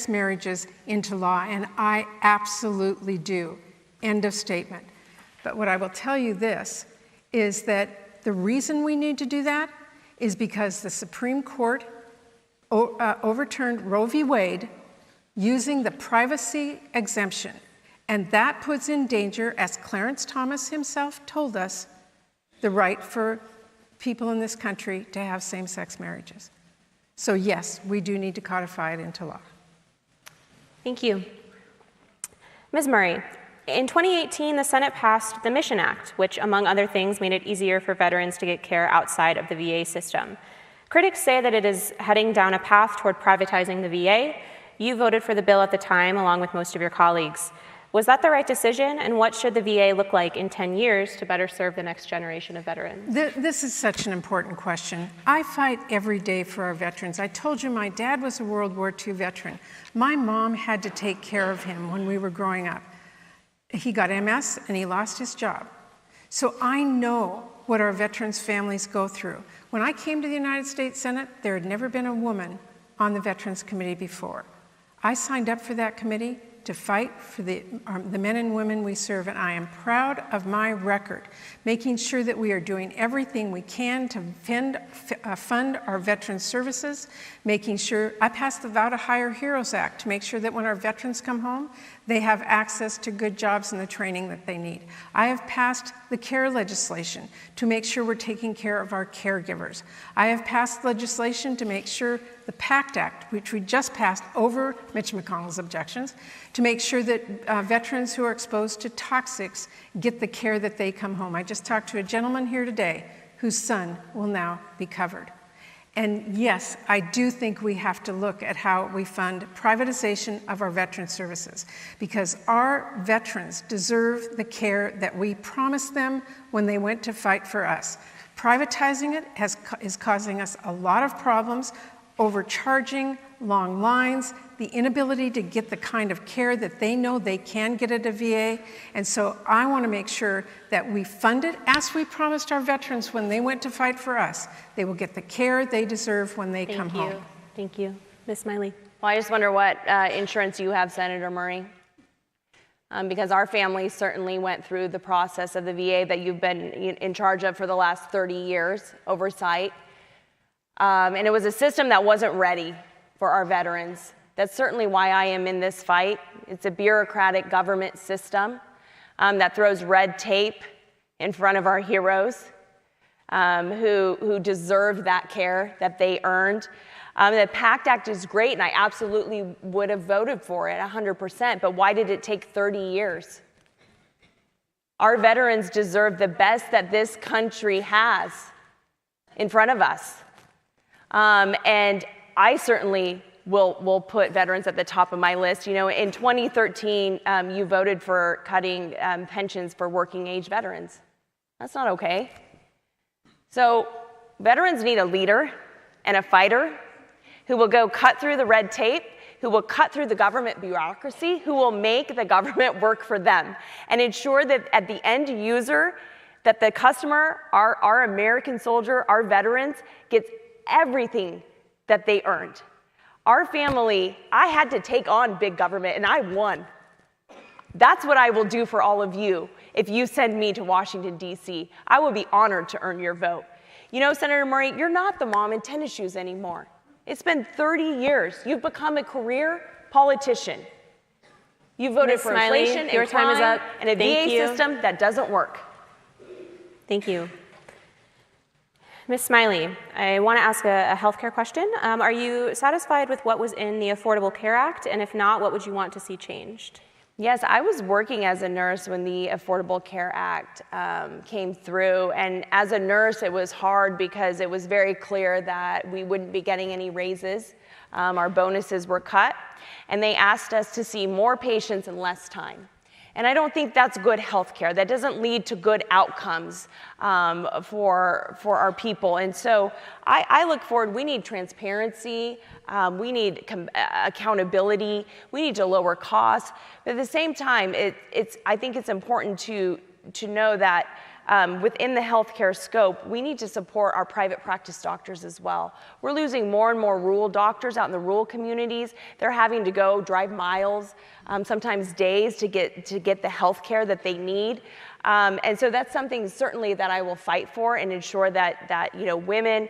marriages into law, and I absolutely do. End of statement. But what I will tell you this is that the reason we need to do that is because the Supreme Court overturned Roe v. Wade using the privacy exemption. And that puts in danger, as Clarence Thomas himself told us, the right for people in this country to have same-sex marriages. So yes, we do need to codify it into law. Thank you. Ms. Murray, in 2018, the Senate passed the Mission Act, which, among other things, made it easier for veterans to get care outside of the VA system. Critics say that it is heading down a path toward privatizing the VA. You voted for the bill at the time, along with most of your colleagues. Was that the right decision, and what should the VA look like in 10 years to better serve the next generation of veterans? This is such an important question. I fight every day for our veterans. I told you my dad was a World War II veteran. My mom had to take care of him when we were growing up. He got MS and he lost his job. So I know what our veterans' families go through. When I came to the United States Senate, there had never been a woman on the Veterans Committee before. I signed up for that committee to fight for the men and women we serve, and I am proud of my record, making sure that we are doing everything we can to fund our veterans services, making sure, I passed the Vow to Hire Heroes Act to make sure that when our veterans come home, they have access to good jobs and the training that they need. I have passed the care legislation to make sure we're taking care of our caregivers. I have passed legislation to make sure the PACT Act, which we just passed over Mitch McConnell's objections, to make sure that veterans who are exposed to toxics get the care that they come home. I just talked to a gentleman here today whose son will now be covered. And yes, I do think we have to look at how we fund privatization of our veteran services, because our veterans deserve the care that we promised them when they went to fight for us. Privatizing it is causing us a lot of problems, overcharging, long lines, the inability to get the kind of care that they know they can get at a VA. And so I want to make sure that we fund it as we promised our veterans when they went to fight for us. They will get the care they deserve when they come home. Thank you. Ms. Smiley. Well, I just wonder what insurance you have, Senator Murray. Because our family certainly went through the process of the VA that you've been in charge of for the last 30 years, oversight. And it was a system that wasn't ready for our veterans. That's certainly why I am in this fight. It's a bureaucratic government system that throws red tape in front of our heroes who deserve that care that they earned. The PACT Act is great, and I absolutely would have voted for it 100%, but why did it take 30 years? Our veterans deserve the best that this country has in front of us. And I certainly will put veterans at the top of my list. You know, in 2013, you voted for cutting pensions for working age veterans. That's not okay. So veterans need a leader and a fighter who will go cut through the red tape, who will cut through the government bureaucracy, who will make the government work for them and ensure that at the end user, that the customer, our American soldier, our veterans, gets everything that they earned. Our family, I had to take on big government, and I won. That's what I will do for all of you if you send me to Washington, D.C. I will be honored to earn your vote. You know, Senator Murray, you're not the mom in tennis shoes anymore. It's been 30 years. You've become a career politician. You voted Ms. for Smiley, inflation your and time is crime up. and a Thank VA you. system that doesn't work. Thank you. Ms. Smiley, I want to ask a healthcare question. Are you satisfied with what was in the Affordable Care Act? And if not, what would you want to see changed? Yes, I was working as a nurse when the Affordable Care Act came through. And as a nurse, it was hard because it was very clear that we wouldn't be getting any raises. Our bonuses were cut. And they asked us to see more patients in less time. And I don't think that's good health care. That doesn't lead to good outcomes for our people. And so I look forward, we need transparency, we need accountability, we need to lower costs. But at the same time, I think it's important to know that within the healthcare scope, we need to support our private practice doctors as well. We're losing more and more rural doctors out in the rural communities. They're having to go drive miles, sometimes days, to get the healthcare that they need. And so that's something certainly that I will fight for and ensure that women,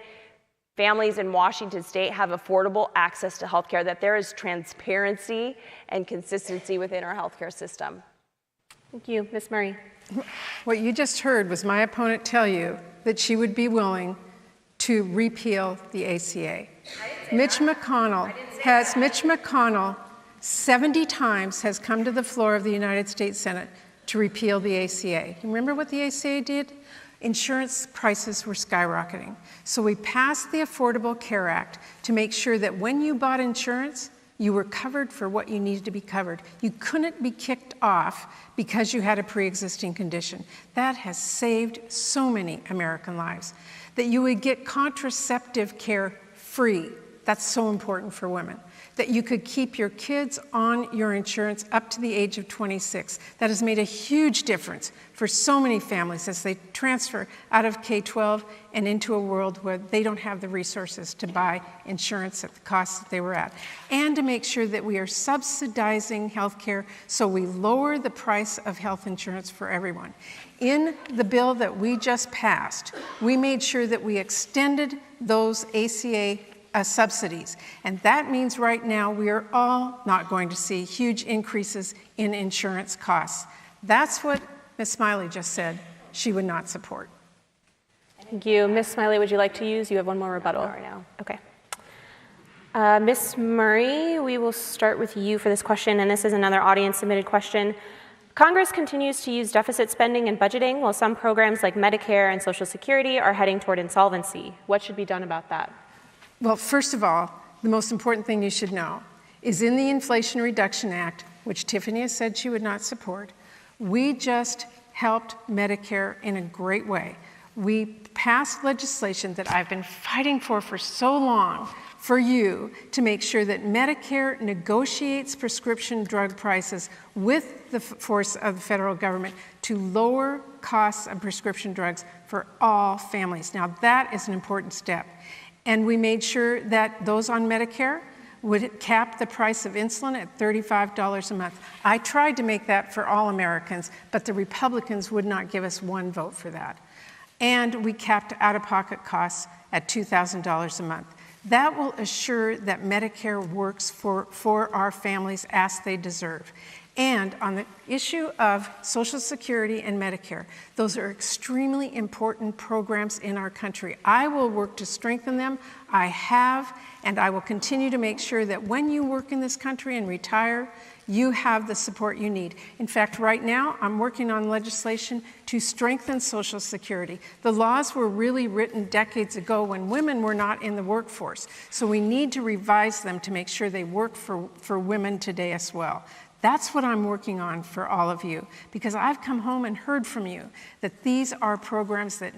families in Washington State have affordable access to healthcare, that there is transparency and consistency within our healthcare system. Thank you. Ms. Murray. What you just heard was my opponent tell you that she would be willing to repeal the ACA. Mitch McConnell 70 times has come to the floor of the United States Senate to repeal the ACA. Remember what the ACA did? Insurance prices were skyrocketing. So we passed the Affordable Care Act to make sure that when you bought insurance, you were covered for what you needed to be covered. You couldn't be kicked off because you had a pre-existing condition. That has saved so many American lives. That you would get contraceptive care free. That's so important for women. That you could keep your kids on your insurance up to the age of 26. That has made a huge difference for so many families as they transfer out of K-12 and into a world where they don't have the resources to buy insurance at the cost that they were at. And to make sure that we are subsidizing healthcare so we lower the price of health insurance for everyone. In the bill that we just passed, we made sure that we extended those ACA subsidies. And that means right now we are all not going to see huge increases in insurance costs. That's what Ms. Smiley just said she would not support. Thank you. Ms. Smiley, would you like to use? You have one more rebuttal. Right now. Okay. Ms. Murray, we will start with you for this question, and this is another audience-submitted question. Congress continues to use deficit spending and budgeting while some programs like Medicare and Social Security are heading toward insolvency. What should be done about that? Well, first of all, the most important thing you should know is in the Inflation Reduction Act, which Tiffany has said she would not support, we just helped Medicare in a great way. We passed legislation that I've been fighting for so long for you to make sure that Medicare negotiates prescription drug prices with the force of the federal government to lower costs of prescription drugs for all families. Now, that is an important step. And we made sure that those on Medicare would cap the price of insulin at $35 a month. I tried to make that for all Americans, but the Republicans would not give us one vote for that. And we capped out-of-pocket costs at $2,000 a month. That will assure that Medicare works for our families as they deserve. And on the issue of Social Security and Medicare, those are extremely important programs in our country. I will work to strengthen them. I have, and I will continue to make sure that when you work in this country and retire, you have the support you need. In fact, right now, I'm working on legislation to strengthen Social Security. The laws were really written decades ago when women were not in the workforce. So we need to revise them to make sure they work for women today as well. That's what I'm working on for all of you, because I've come home and heard from you that these are programs that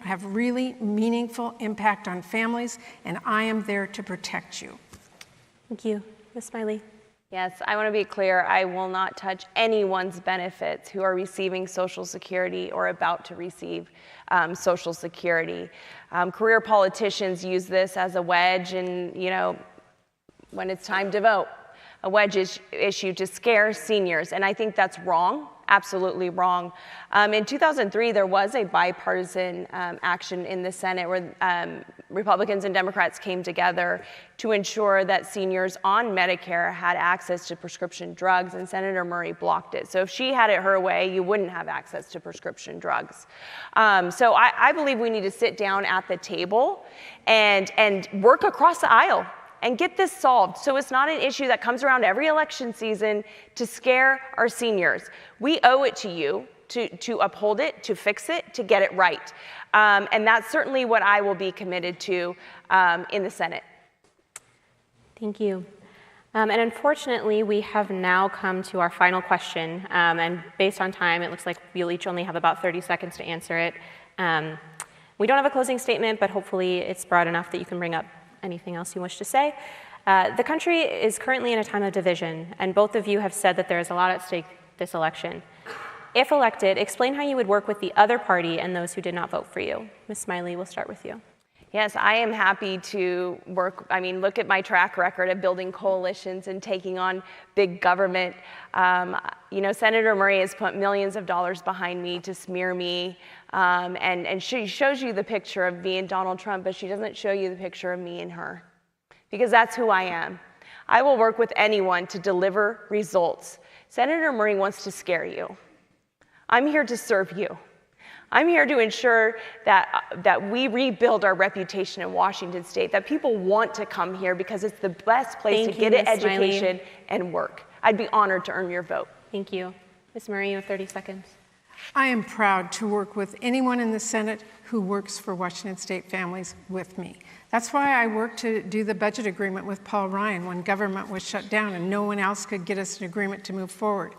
have really meaningful impact on families, and I am there to protect you. Thank you. Ms. Smiley. Yes, I want to be clear. I will not touch anyone's benefits who are receiving Social Security or about to receive Social Security. Career politicians use this as a wedge, and when it's time to vote. issue to scare seniors, and I think that's wrong. Absolutely wrong. In 2003, there was a bipartisan action in the Senate where Republicans and Democrats came together to ensure that seniors on Medicare had access to prescription drugs, and Senator Murray blocked it. So if she had it her way, you wouldn't have access to prescription drugs. So I believe we need to sit down at the table and work across the aisle and get this solved so it's not an issue that comes around every election season to scare our seniors. We owe it to you to uphold it, to fix it, to get it right. And that's certainly what I will be committed to in the Senate. Thank you. And unfortunately, we have now come to our final question. And based on time, it looks like we'll each only have about 30 seconds to answer it. We don't have a closing statement, but hopefully it's broad enough that you can bring up anything else you wish to say. The country is currently in a time of division, and both of you have said that there is a lot at stake this election. If elected, explain how you would work with the other party and those who did not vote for you. Ms. Smiley, we'll start with you. Yes, I am happy to work. I mean, look at my track record of building coalitions and taking on big government. You know, Senator Murray has put millions of dollars behind me to smear me, and she shows you the picture of me and Donald Trump, but she doesn't show you the picture of me and her, because that's who I am. I will work with anyone to deliver results. Senator Murray wants to scare you. I'm here to serve you. I'm here to ensure that we rebuild our reputation in Washington State, that people want to come here because it's the best place to get an education and work. I'd be honored to earn your vote. Thank you. Ms. Murray, you have 30 seconds. I am proud to work with anyone in the Senate who works for Washington State families with me. That's why I worked to do the budget agreement with Paul Ryan when government was shut down and no one else could get us an agreement to move forward.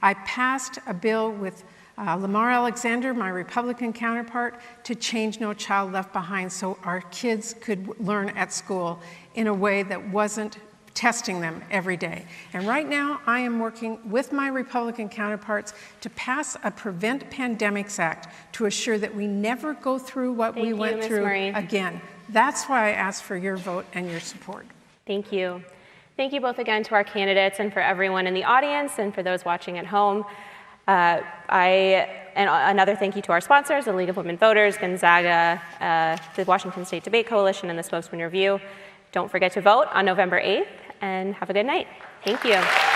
I passed a bill with Lamar Alexander, my Republican counterpart, to change No Child Left Behind so our kids could learn at school in a way that wasn't testing them every day. And right now, I am working with my Republican counterparts to pass a Prevent Pandemics Act to assure that we never go through what we went through again. That's why I ask for your vote and your support. Thank you. Thank you both again to our candidates and for everyone in the audience and for those watching at home. And another thank you to our sponsors, the League of Women Voters, Gonzaga, the Washington State Debate Coalition, and the Spokesman Review. Don't forget to vote on November 8th, and have a good night. Thank you.